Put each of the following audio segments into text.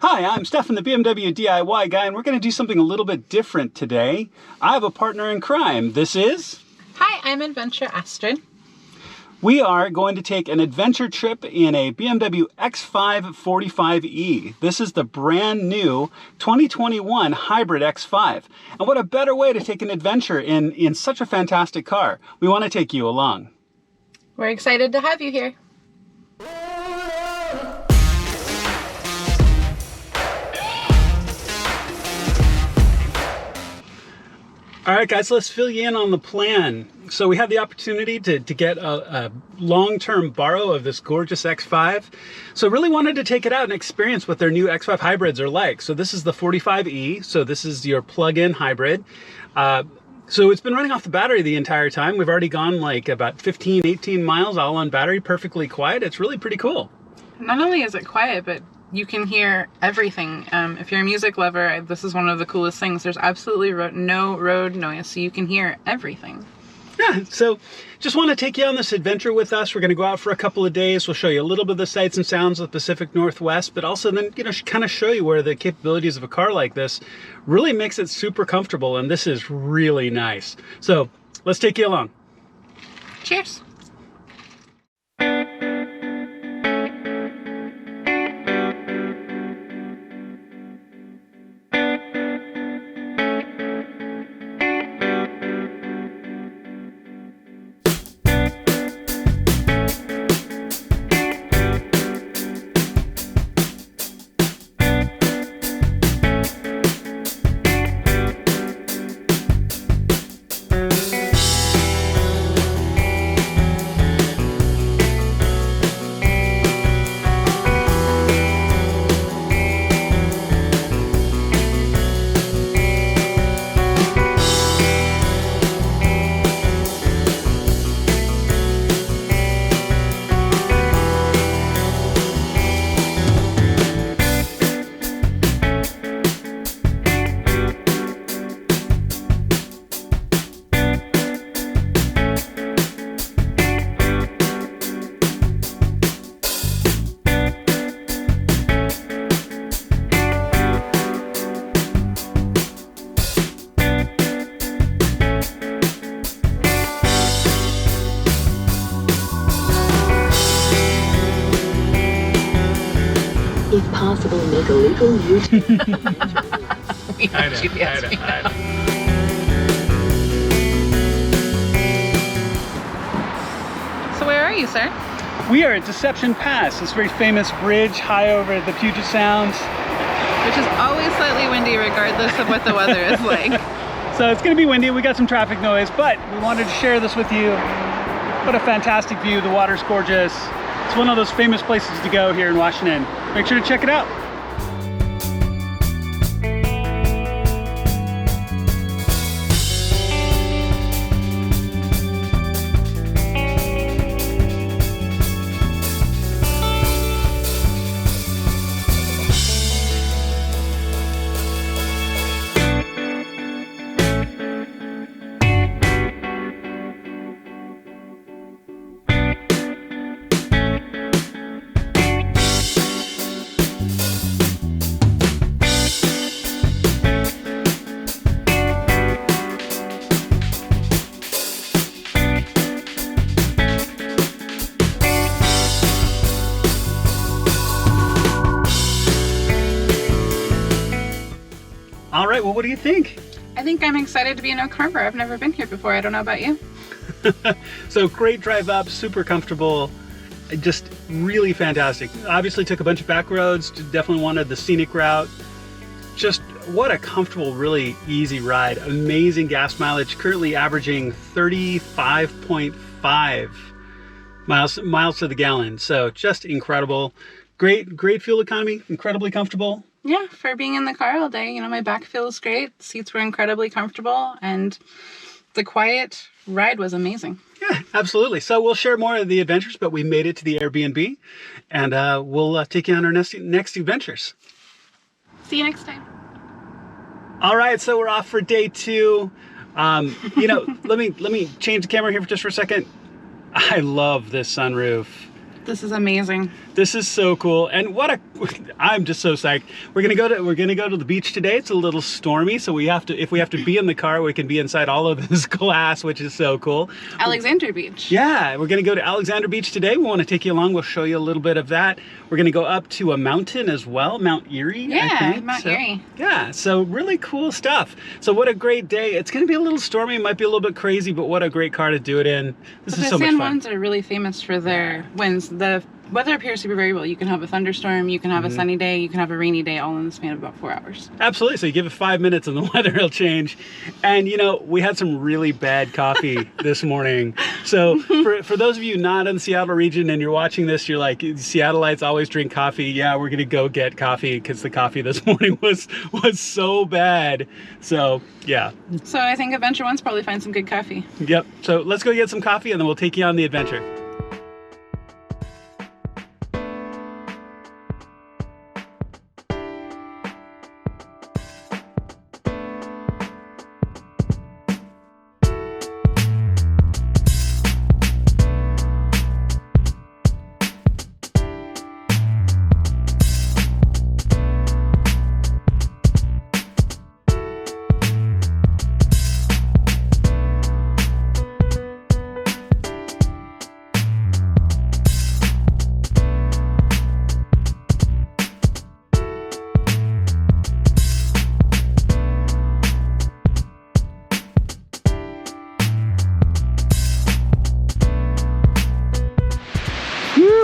Hi, I'm Stefan, the BMW DIY guy, and we're going to do something a little bit different today. I have a partner in crime. This is... Hi, I'm Adventure Astrid. We are going to take an adventure trip in a BMW X5 45e. This is the brand new 2021 hybrid X5. And what a better way to take an adventure in such a fantastic car. We want to take you along. We're excited to have you here. All right, guys, let's fill you in on the plan. So we had the opportunity to get a long-term borrow of this gorgeous X5. So really wanted to take it out and experience what their new X5 hybrids are like. So this is the 45e. So this is your plug-in hybrid. So it's been running off the battery the entire time. We've already gone like about 15, 18 miles all on battery, perfectly quiet. It's really pretty cool. Not only is it quiet, but you can hear everything. If you're a music lover, this is one of the coolest things. There's absolutely no road noise, so you can hear everything. Yeah, so just want to take you on this adventure with us. We're going to go out for a couple of days. We'll show you a little bit of the sights and sounds of the Pacific Northwest, but also then, kind of show you where the capabilities of a car like this really makes it super comfortable, and this is really nice. So let's take you along. Cheers. If possible, make a little U-turn. So where are you, sir? We are at Deception Pass, this very famous bridge high over the Puget Sound. Which is always slightly windy regardless of what the weather is like. So it's going to be windy, we got some traffic noise, but we wanted to share this with you. What a fantastic view, the water's gorgeous. It's one of those famous places to go here in Washington. Make sure to check it out. All right, well, what do you think? I think I'm excited to be in Oak Harbor. I've never been here before. I don't know about you. So great drive up, super comfortable, just really fantastic. Obviously took a bunch of back roads, definitely wanted the scenic route. Just what a comfortable, really easy ride. Amazing gas mileage, currently averaging 35.5 miles to the gallon. So just incredible. Great fuel economy, incredibly comfortable. Yeah, for being in the car all day, my back feels great. Seats were incredibly comfortable, and the quiet ride was amazing. Yeah, absolutely. So we'll share more of the adventures, but we made it to the Airbnb, and we'll take you on our next adventures. See you next time. All right, so we're off for day 2. Let me change the camera here for just for a second. I love this sunroof. This is amazing. This is so cool, and I'm just so psyched. We're gonna go to the beach today. It's a little stormy, so if we have to be in the car, we can be inside all of this glass, which is so cool. Alexander Beach. Yeah, we're gonna go to Alexander Beach today. We want to take you along. We'll show you a little bit of that. We're gonna go up to a mountain as well, Mount Eerie. Yeah, I think. Mount Eerie. Yeah, so really cool stuff. So what a great day. It's gonna be a little stormy. It might be a little bit crazy, but what a great car to do it in. This is so much fun. The San Juans are really famous for their winds. The weather appears to be variable. You can have a thunderstorm, you can have a sunny day, you can have a rainy day, all in the span of about 4 hours. Absolutely. So you give it 5 minutes and the weather will change. And you know, we had some really bad coffee this morning. So for those of you not in the Seattle region and you're watching this, you're like, Seattleites always drink coffee. Yeah, we're gonna go get coffee because the coffee this morning was so bad. So yeah. So I think Adventure One's probably find some good coffee. Yep. So let's go get some coffee and then we'll take you on the adventure.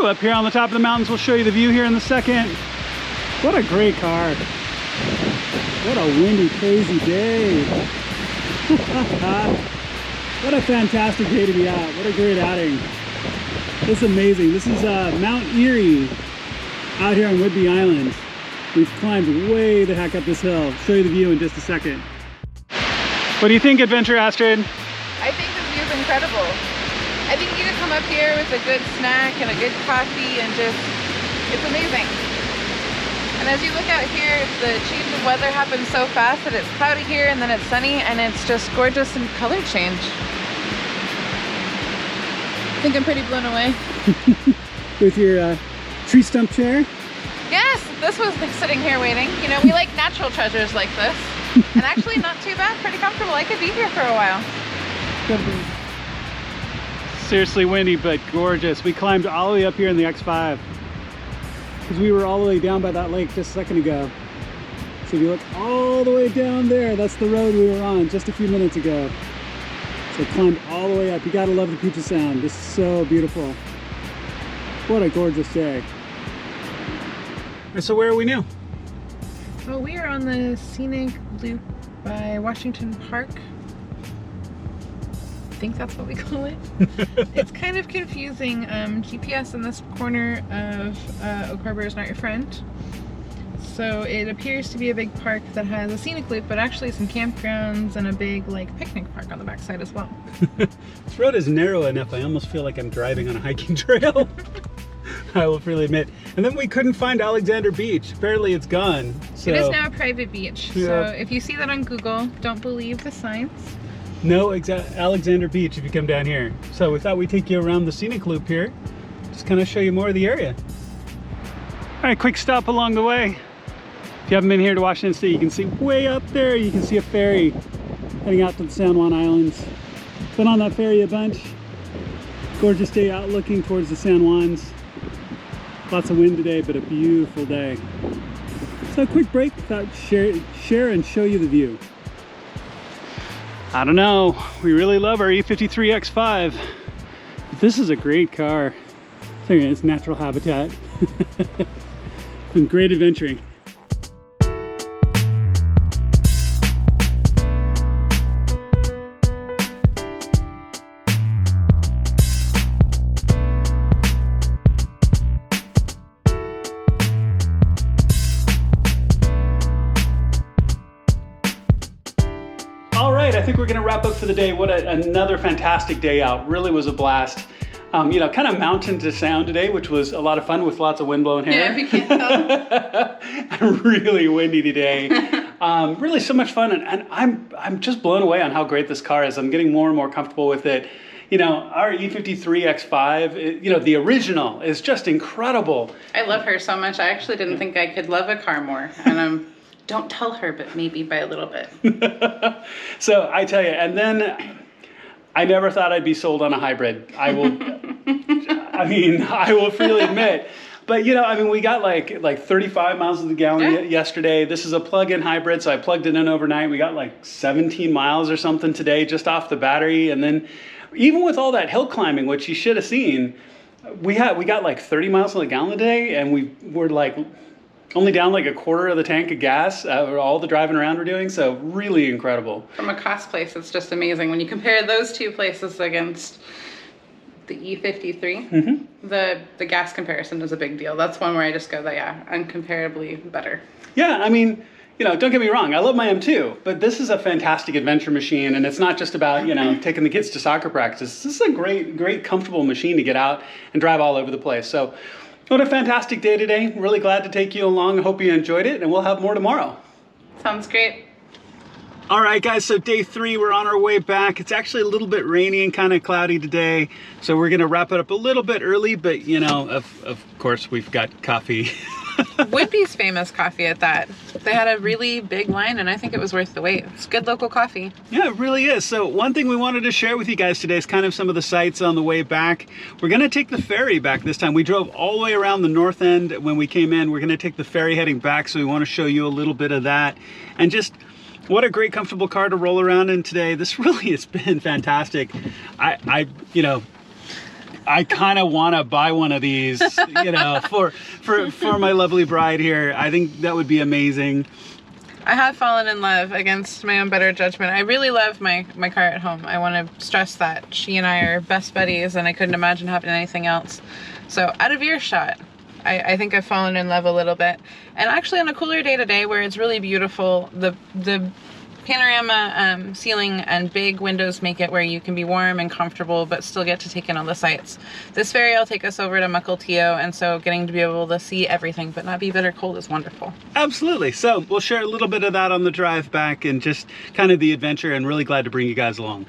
Up here on the top of the mountains, we'll show you the view here in a second. What a great car. What a windy, crazy day. What a fantastic day to be out. What a great outing. This is amazing. This is Mount Eerie out here on Whidbey Island. We've climbed way the heck up this hill. I'll show you the view in just a second. What do you think, Adventure Astrid? I think the view is incredible. I think you could come up here with a good snack and a good coffee and it's amazing. And as you look out here, the change of weather happens so fast that it's cloudy here and then it's sunny and it's just gorgeous in color change. I think I'm pretty blown away. With your tree stump chair? Yes, this was like sitting here waiting. You know, we like natural treasures like this. And actually not too bad, pretty comfortable. I could be here for a while. Seriously windy, but gorgeous. We climbed all the way up here in the X5 because we were all the way down by that lake just a second ago. So if you look all the way down there, that's the road we were on just a few minutes ago. So climbed all the way up. You gotta love the Puget Sound. This is so beautiful. What a gorgeous day. So where are we now? Well, we are on the scenic loop by Washington Park. I think that's what we call it. It's kind of confusing. GPS in this corner of Oak Harbor is not your friend. So it appears to be a big park that has a scenic loop, but actually some campgrounds and a big like picnic park on the backside as well. This road is narrow enough, I almost feel like I'm driving on a hiking trail. I will freely admit. And then we couldn't find Alexander Beach. Apparently it's gone. So. It is now a private beach. Yeah. So if you see that on Google, don't believe the signs. No Alexander Beach if you come down here. So we thought we'd take you around the scenic loop here. Just kind of show you more of the area. All right, quick stop along the way. If you haven't been here to Washington State, you can see way up there, you can see a ferry heading out to the San Juan Islands. Been on that ferry a bunch. Gorgeous day out looking towards the San Juans. Lots of wind today, but a beautiful day. So a quick break, thought share and show you the view. I don't know, we really love our E53 X5. This is a great car. It's natural habitat. Been great adventuring. I think we're going to wrap up for the day. What another fantastic day out. Really was a blast. You know, kind of mountain to sound today, which was a lot of fun with lots of wind blowing hair. Yeah, if you can't tell. Really windy today. Really so much fun, and I'm just blown away on how great this car is. I'm getting more and more comfortable with it. you know, our E53 X5, you know, the original is just incredible. I love her so much. I actually didn't think I could love a car more. And don't tell her, but maybe by a little bit. So I tell you, and then I never thought I'd be sold on a hybrid. I will, I mean, I will freely admit. But, you know, I mean, we got like 35 miles to the gallon yesterday. This is a plug-in hybrid, so I plugged it in overnight. We got like 17 miles or something today just off the battery. And then even with all that hill climbing, which you should have seen, we got like 30 miles on the gallon a day, and we're like only down like a quarter of the tank of gas, all the driving around we're doing. So really incredible. From a cost place, it's just amazing. When you compare those two places against the E53, the gas comparison is a big deal. That's one where I just go, yeah, uncomparably better. Yeah, I mean, you know, don't get me wrong, I love my M2, but this is a fantastic adventure machine, and it's not just about, you know, taking the kids to soccer practice. This is a great, comfortable machine to get out and drive all over the place. So, what a fantastic day today. Really glad to take you along. I hope you enjoyed it, and we'll have more tomorrow. Sounds great. All right, guys, so day 3, we're on our way back. It's actually a little bit rainy and kind of cloudy today, so we're going to wrap it up a little bit early, but, you know, of course, we've got coffee. Whitby's famous coffee at that. They had a really big line, and I think it was worth the wait. It's good local coffee. Yeah, it really is. So one thing we wanted to share with you guys today is kind of some of the sights on the way back. We're going to take the ferry back this time. We drove all the way around the north end when we came in. We're going to take the ferry heading back, so we want to show you a little bit of that. And just what a great, comfortable car to roll around in today. This really has been fantastic. You know, I kind of want to buy one of these, you know, for my lovely bride here. I think that would be amazing. I have fallen in love against my own better judgment. I really love my car at home. I want to stress that. She and I are best buddies, and I couldn't imagine having anything else. So out of earshot, I think I've fallen in love a little bit. And actually on a cooler day today where it's really beautiful, the panorama ceiling and big windows make it where you can be warm and comfortable but still get to take in all the sights. This ferry will take us over to Mukilteo, and so getting to be able to see everything but not be bitter cold is wonderful. Absolutely. So we'll share a little bit of that on the drive back and just kind of the adventure, and really glad to bring you guys along.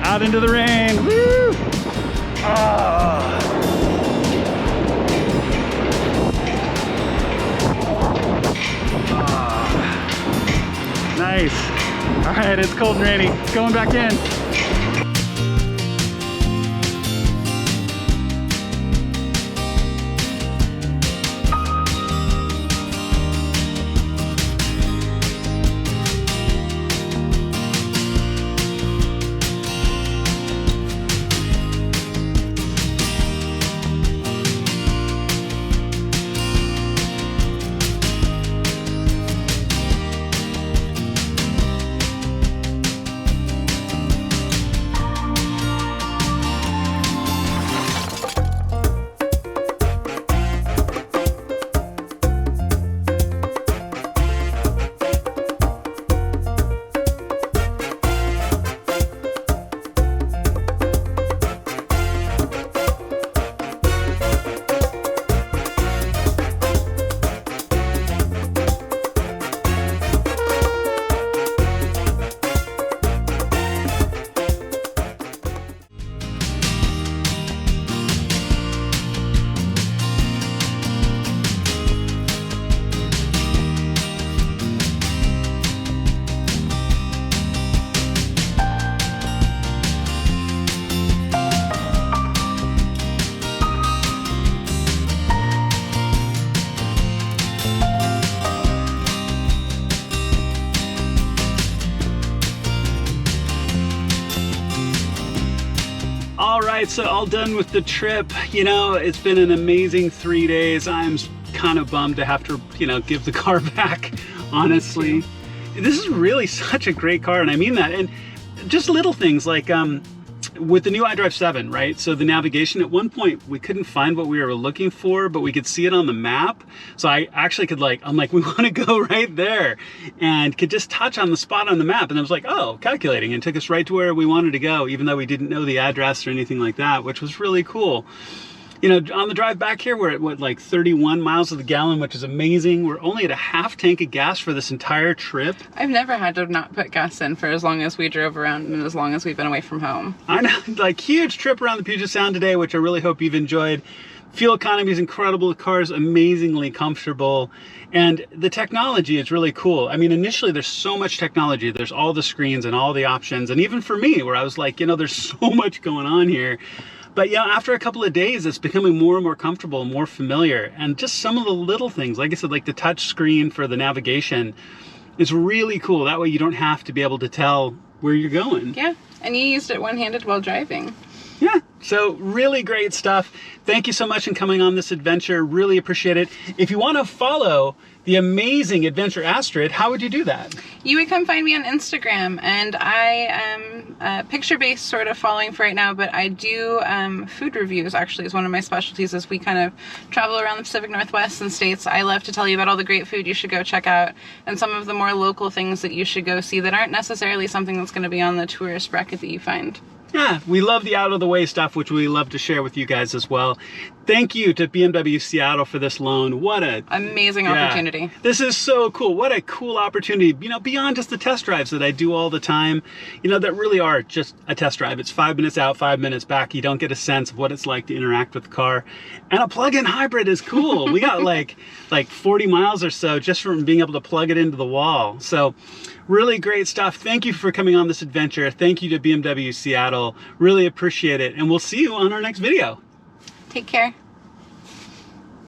Out into the rain. Woo! Nice. All right, it's cold and rainy. Going back in. All right, so all done with the trip. You know, it's been an amazing 3 days. I'm kind of bummed to have to, you know, give the car back, honestly. This is really such a great car, and I mean that. And just little things like with the new iDrive 7, right? So the navigation, at one point we couldn't find what we were looking for, but we could see it on the map. So I actually could I'm like, we want to go right there, and could just touch on the spot on the map. And I was like, oh, calculating, and took us right to where we wanted to go, even though we didn't know the address or anything like that, which was really cool. You know, on the drive back here, we're at what, like 31 miles to the gallon, which is amazing. We're only at a half tank of gas for this entire trip. I've never had to not put gas in for as long as we drove around and as long as we've been away from home. I know, like, huge trip around the Puget Sound today, which I really hope you've enjoyed. Fuel economy is incredible. The car is amazingly comfortable, and the technology is really cool. I mean, initially there's so much technology. There's all the screens and all the options, and even for me, where I was like, you know, there's so much going on here. But yeah, after a couple of days, it's becoming more and more comfortable and more familiar. And just some of the little things, like I said, like the touch screen for the navigation is really cool. That way you don't have to be able to tell where you're going. Yeah, and you used it one-handed while driving. Yeah, so really great stuff. Thank you so much for coming on this adventure. Really appreciate it. If you want to follow the amazing Adventure Astrid, how would you do that? You would come find me on Instagram, and I am picture-based sort of following for right now, but I do food reviews, actually, is one of my specialties. As we kind of travel around the Pacific Northwest and states, I love to tell you about all the great food you should go check out, and some of the more local things that you should go see that aren't necessarily something that's going to be on the tourist bracket that you find. Yeah, we love the out-of-the-way stuff, which we love to share with you guys as well. Thank you to BMW Seattle for this loan. What a amazing opportunity. This is so cool. What a cool opportunity, you know, beyond just the test drives that I do all the time, you know, that really are just a test drive. It's 5 minutes out, 5 minutes back. You don't get a sense of what it's like to interact with the car. And a plug-in hybrid is cool. We got like 40 miles or so just from being able to plug it into the wall. So really great stuff. Thank you for coming on this adventure. Thank you to BMW Seattle. Really appreciate it. And we'll see you on our next video. Take care.